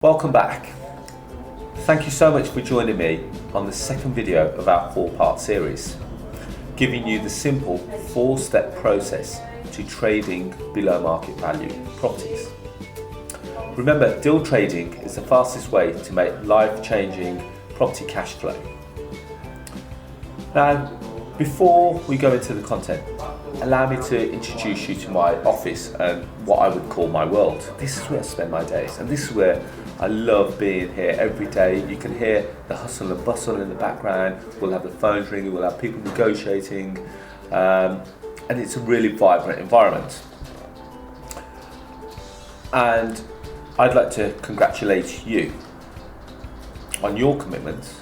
Welcome back. Thank you so much for joining me on the second video of our 4-part series, giving you the simple 4-step process to trading below market value properties. Remember, deal trading is the fastest way to make life-changing property cash flow. Now, before we go into the content, allow me to introduce you to my office and what I would call my world. This is where I spend my days, and this is where I love being here every day. You can hear the hustle and bustle in the background. We'll have the phones ringing, we'll have people negotiating, and it's a really vibrant environment. And I'd like to congratulate you on your commitment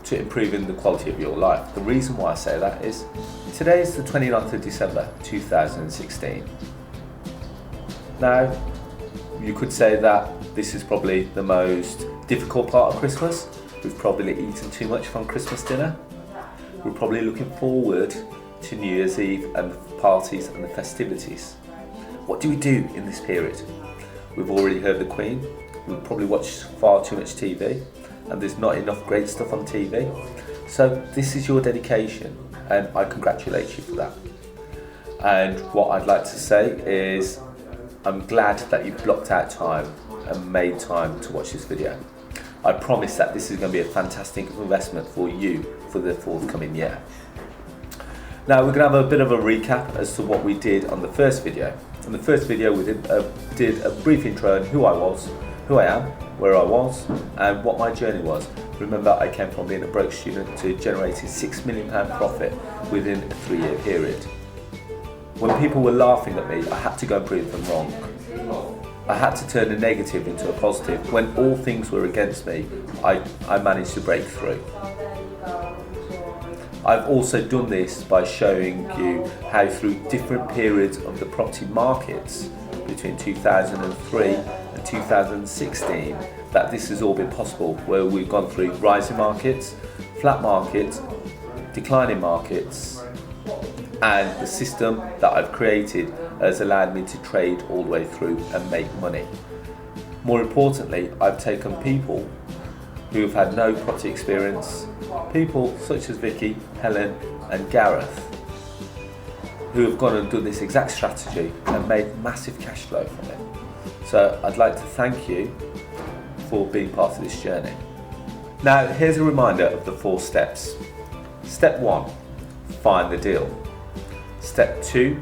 to improving the quality of your life. The reason why I say that is today is the 29th of December 2016. Now, you could say that this is probably the most difficult part of Christmas. We've probably eaten too much from Christmas dinner. We're probably looking forward to New Year's Eve and the parties and the festivities. What do we do in this period? We've already heard the Queen. We've probably watched far too much TV, and there's not enough great stuff on TV. So this is your dedication, and I congratulate you for that. And what I'd like to say is I'm glad that you've blocked out time and made time to watch this video. I promise that this is going to be a fantastic investment for you for the forthcoming year. Now we're going to have a bit of a recap as to what we did on the first video. In the first video we did a brief intro on who I was, who I am, where I was, and what my journey was. Remember, I came from being a broke student to generating £6 million profit within a 3-year period. When people were laughing at me, I had to go and prove them wrong. I had to turn a negative into a positive. When all things were against me, I managed to break through. I've also done this by showing you how through different periods of the property markets between 2003 and 2016 that this has all been possible, where we've gone through rising markets, flat markets, declining markets, and the system that I've created has allowed me to trade all the way through and make money. More importantly, I've taken people who have had no property experience, people such as Vicky, Helen and Gareth, who have gone and done this exact strategy and made massive cash flow from it. So I'd like to thank you for being part of this journey. Now here's a reminder of the 4 steps. Step 1, find the deal. Step 2,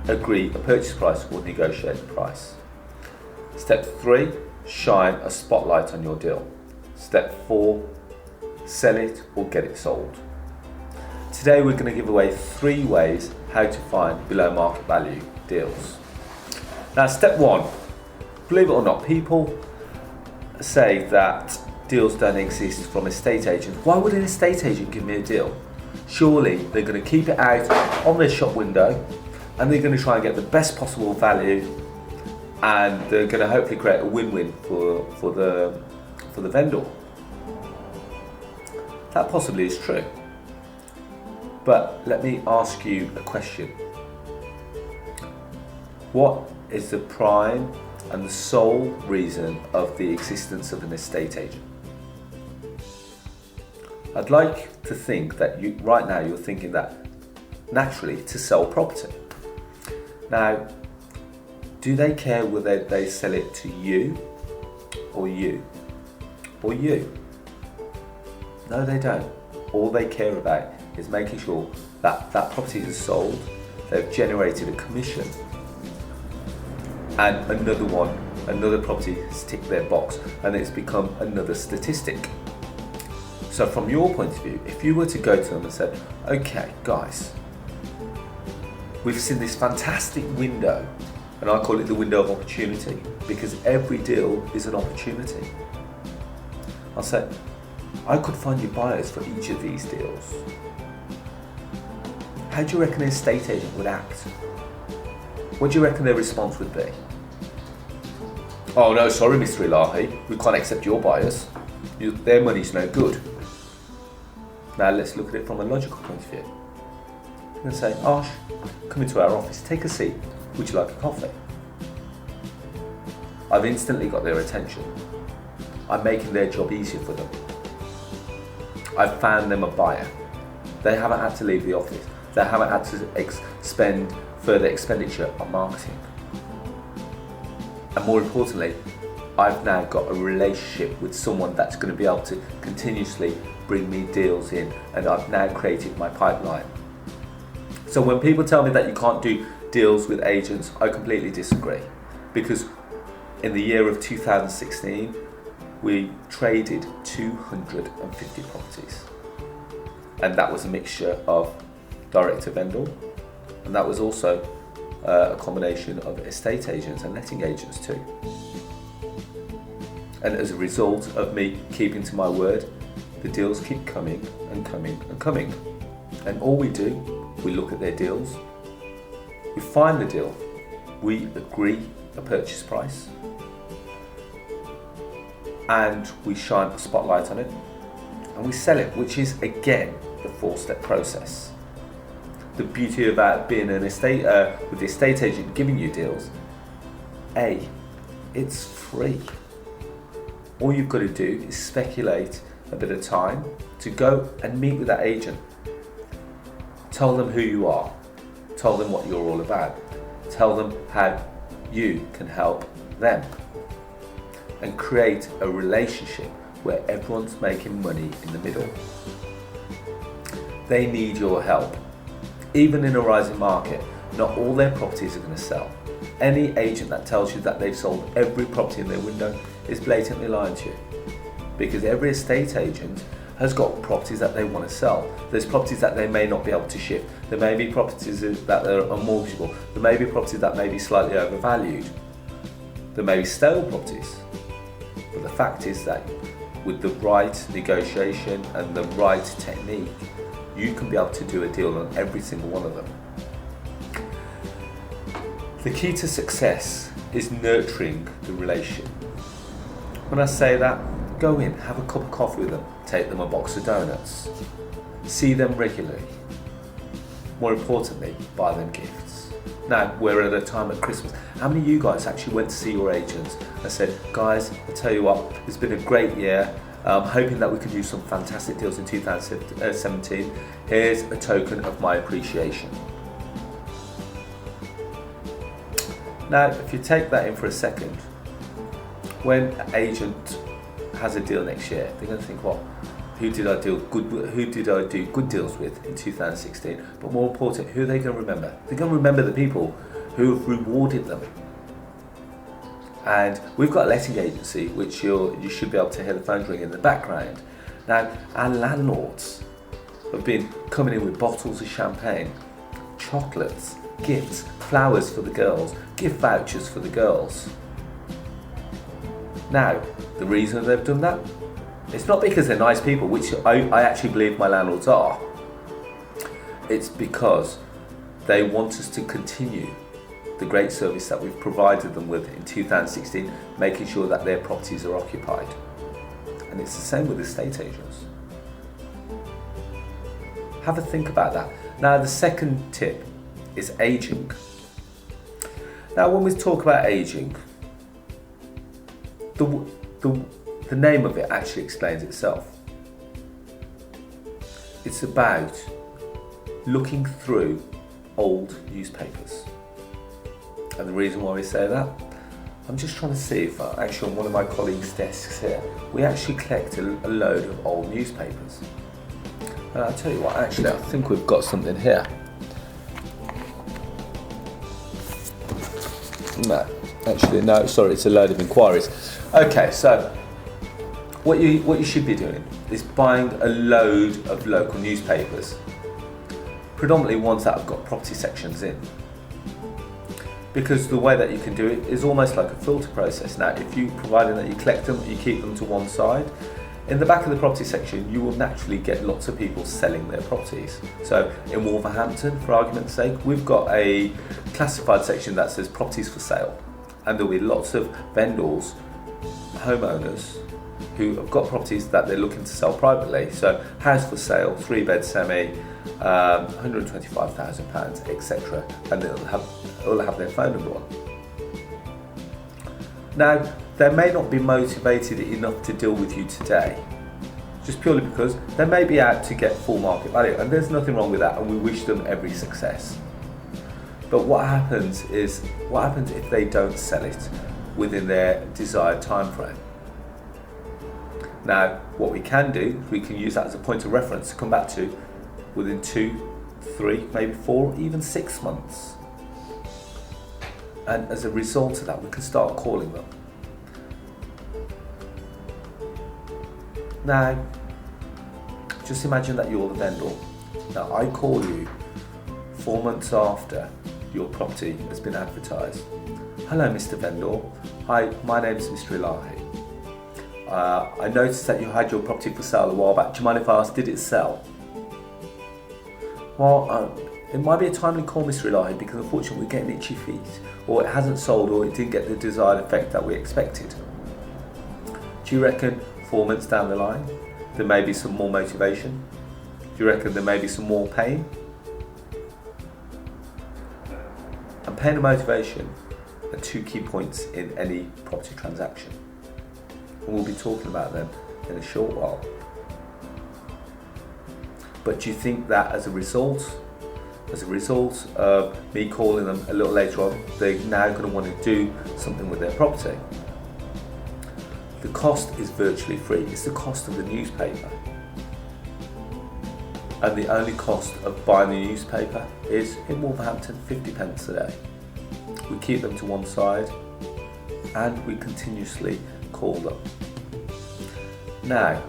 agree a purchase price or negotiate the price. Step 3, shine a spotlight on your deal. Step 4, sell it or get it sold. Today we're going to give away 3 ways how to find below market value deals. Now step 1, believe it or not, people say that deals don't exist from estate agents. Why would an estate agent give me a deal? Surely they're going to keep it out on their shop window and they're going to try and get the best possible value, and they're going to hopefully create a win-win for the vendor. That possibly is true. But let me ask you a question. What is the prime and the sole reason of the existence of an estate agent? I'd like to think that right now you're thinking that naturally to sell property. Now, do they care whether they sell it to you or you or you? No, they don't. All they care about is making sure that that property is sold, they've generated a commission, and another property has ticked their box, and it's become another statistic. So from your point of view, if you were to go to them and said, okay guys, we've seen this fantastic window, and I call it the window of opportunity because every deal is an opportunity. I'll say, I could find you buyers for each of these deals. How do you reckon an estate agent would act? What do you reckon their response would be? Oh no, sorry Mr. Ilahi, we can't accept your buyers. Their money's no good. Now let's look at it from a logical point of view. I'm going to say, Ash, come into our office, take a seat. Would you like a coffee? I've instantly got their attention. I'm making their job easier for them. I've found them a buyer. They haven't had to leave the office. They haven't had to spend further expenditure on marketing. And more importantly, I've now got a relationship with someone that's going to be able to continuously bring me deals in, and I've now created my pipeline. So when people tell me that you can't do deals with agents, I completely disagree, because in the year of 2016, we traded 250 properties, and that was a mixture of direct to vendor, and that was also a combination of estate agents and letting agents too. And as a result of me keeping to my word, the deals keep coming and coming and coming. And all we do, we look at their deals, we find the deal, we agree a purchase price, and we shine a spotlight on it, and we sell it, which is again the 4-step process. The beauty about being an estate with the estate agent giving you deals, it's free. All you've got to do is speculate a bit of time to go and meet with that agent. Tell them who you are. Tell them what you're all about. Tell them how you can help them. And create a relationship where everyone's making money in the middle. They need your help. Even in a rising market, not all their properties are going to sell. Any agent that tells you that they've sold every property in their window is blatantly lying to you. Because every estate agent has got properties that they want to sell. There's properties that they may not be able to shift. There may be properties that are unmortgageable. There may be properties that may be slightly overvalued. There may be stale properties. But the fact is that with the right negotiation and the right technique, you can be able to do a deal on every single one of them. The key to success is nurturing the relationship. When I say that, go in, have a cup of coffee with them, take them a box of donuts, see them regularly. More importantly, buy them gifts. Now, we're at a time at Christmas. How many of you guys actually went to see your agents and said, guys, I tell you what, it's been a great year. I'm hoping that we can do some fantastic deals in 2017. Here's a token of my appreciation. Now, if you take that in for a second, when an agent has a deal next year, they're going to think, well, who did I do good deals with in 2016? But more important, who are they going to remember? They're going to remember the people who have rewarded them. And we've got a letting agency, which you should be able to hear the phone ring in the background. Now, our landlords have been coming in with bottles of champagne, chocolates, gifts, flowers for the girls, gift vouchers for the girls. Now, the reason they've done that, it's not because they're nice people, which I actually believe my landlords are. It's because they want us to continue the great service that we've provided them with in 2016, making sure that their properties are occupied. And it's the same with estate agents. Have a think about that. Now, the second tip is aging. Now, when we talk about aging, the name of it actually explains itself. It's about looking through old newspapers. And the reason why we say that, I'm just trying to see if actually on one of my colleagues' desks here, we actually collect a load of old newspapers. And I'll tell you what, actually I think we've got something here. No, sorry, it's a load of inquiries. Okay, so what you should be doing is buying a load of local newspapers, predominantly ones that have got property sections in. Because the way that you can do it is almost like a filter process. Now, if you, providing that you collect them, you keep them to one side, in the back of the property section, you will naturally get lots of people selling their properties. So in Wolverhampton, for argument's sake, we've got a classified section that says properties for sale. And there'll be lots of vendors, homeowners, who have got properties that they're looking to sell privately. So house for sale, 3-bed semi, £125,000, etc. And it'll have their phone number on. Now, they may not be motivated enough to deal with you today, just purely because they may be out to get full market value, and there's nothing wrong with that, and we wish them every success. But what happens if they don't sell it within their desired time frame? Now, what we can do, we can use that as a point of reference to come back to within 2, 3, maybe 4, even 6 months. And as a result of that, we can start calling them. Now, just imagine that you're the vendor. Now, I call you 4 months after your property has been advertised. Hello, Mr. Vendor. Hi, my name's Mr. Ilahi. I noticed that you had your property for sale a while back. Do you mind if I ask, did it sell? Well, it might be a timely call, Mr. Ilahi, because unfortunately we're getting itchy feet, or it hasn't sold, or it didn't get the desired effect that we expected. Do you reckon 4 months down the line, there may be some more motivation? Do you reckon there may be some more pain? And pain and motivation are 2 key points in any property transaction. And we'll be talking about them in a short while. But do you think that as a result of me calling them a little later on, they're now going to want to do something with their property? The cost is virtually free. It's the cost of the newspaper. And the only cost of buying the newspaper is, in Wolverhampton, 50 pence a day. We keep them to one side and we continuously call them. Now,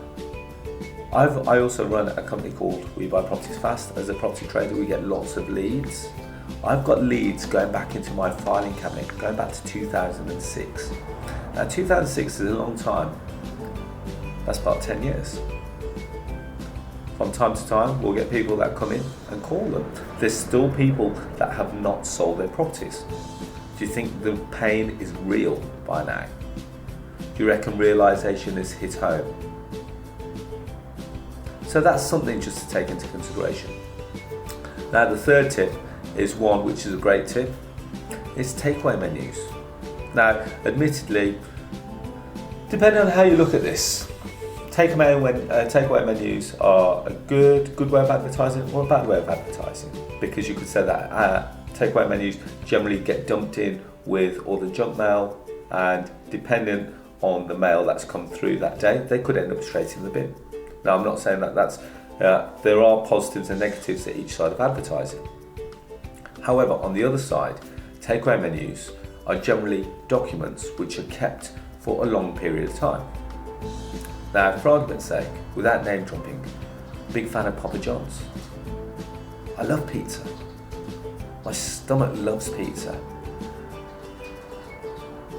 I also run a company called We Buy Properties Fast. As a property trader, we get lots of leads. I've got leads going back into my filing cabinet, going back to 2006. Now, 2006 is a long time. That's about 10 years. From time to time, we'll get people that come in and call them. There's still people that have not sold their properties. Do you think the pain is real by now? Do you reckon realisation has hit home? So that's something just to take into consideration. Now, the third tip is one which is a great tip. It's takeaway menus. Now, admittedly, depending on how you look at this, takeaway menus are a good way of advertising or a bad way of advertising, because you could say that takeaway menus generally get dumped in with all the junk mail, and depending on the mail that's come through that day, they could end up straight in the bin. Now, I'm not saying that there are positives and negatives at each side of advertising. However, on the other side, takeaway menus are generally documents which are kept for a long period of time. Now, for argument's sake, without name dropping, big fan of Papa John's. I love pizza. My stomach loves pizza.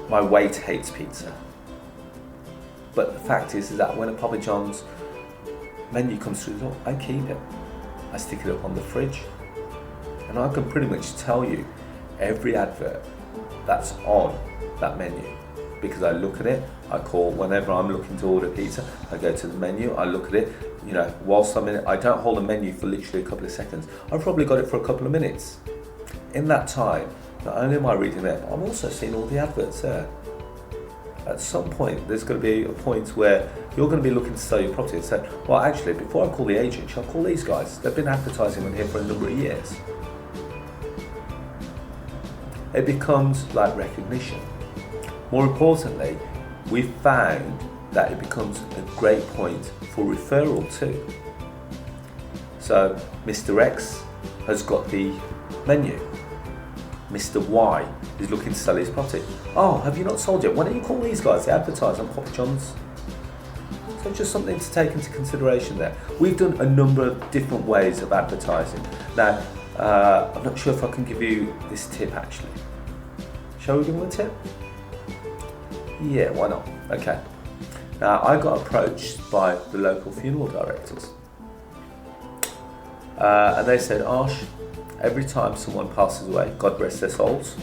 My weight hates pizza. But the fact is that when a Papa John's menu comes through the door, I keep it. I stick it up on the fridge. And I can pretty much tell you every advert that's on that menu, because I look at it. I call whenever I'm looking to order pizza. I go to the menu, I look at it, whilst I'm in it. I don't hold a menu for literally a couple of seconds. I've probably got it for a couple of minutes. In that time, not only am I reading it, but I'm also seeing all the adverts there. At some point, there's going to be a point where you're going to be looking to sell your property and say, well, actually, before I call the agent, shall I call these guys? They've been advertising on here for a number of years. It becomes like recognition. More importantly, we've found that it becomes a great point for referral too. So Mr. X has got the menu. Mr. Y is looking to sell his property. Oh, have you not sold yet? Why don't you call these guys? They advertise on Papa John's. So just something to take into consideration there. We've done a number of different ways of advertising. Now, I'm not sure if I can give you this tip actually. Shall we give them a tip? Yeah, why not? Okay. Now, I got approached by the local funeral directors. And they said, Arsh, every time someone passes away, God rest their souls,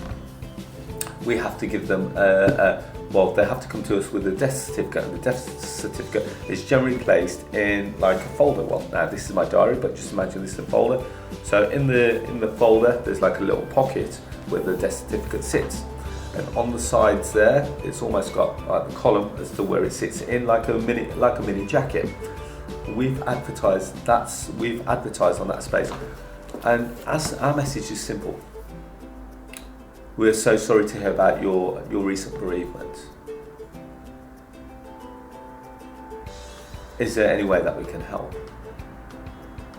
we have to give them they have to come to us with a death certificate, and the death certificate is generally placed in like a folder. Well, now this is my diary, but just imagine this is a folder. So in the folder, there's like a little pocket where the death certificate sits. and on the sides there, it's almost got like the column as to where it sits in, like a mini jacket. We've advertised on that space, and as our message is simple. We're so sorry to hear about your recent bereavement. Is there any way that we can help?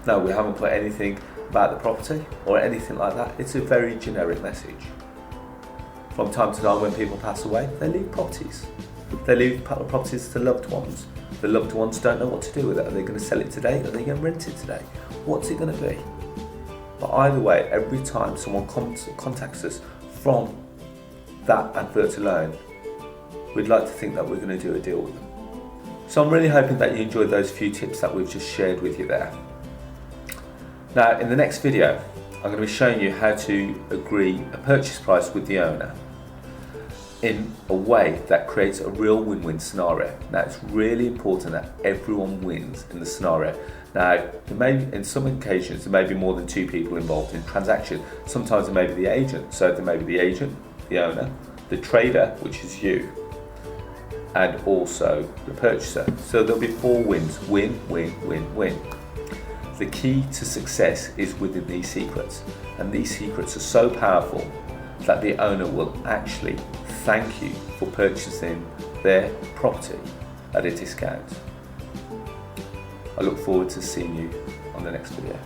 No, we haven't put anything about the property or anything like that. It's a very generic message. From time to time, when people pass away, they leave properties. They leave properties to loved ones. The loved ones don't know what to do with it. Are they going to sell it today? Are they going to rent it today? What's it going to be? But either way, every time someone contacts us from that advert alone, we'd like to think that we're going to do a deal with them. So I'm really hoping that you enjoyed those few tips that we've just shared with you there. Now, in the next video, I'm going to be showing you how to agree a purchase price with the owner in a way that creates a real win-win scenario. Now, it's really important that everyone wins in the scenario. Now, in some occasions, there may be more than two people involved in the transaction. Sometimes there may be the agent. So there may be the agent, the owner, the trader, which is you, and also the purchaser. So there'll be 4 wins: win, win, win, win. The key to success is within these secrets, and these secrets are so powerful that the owner will actually thank you for purchasing their property at a discount. I look forward to seeing you on the next video.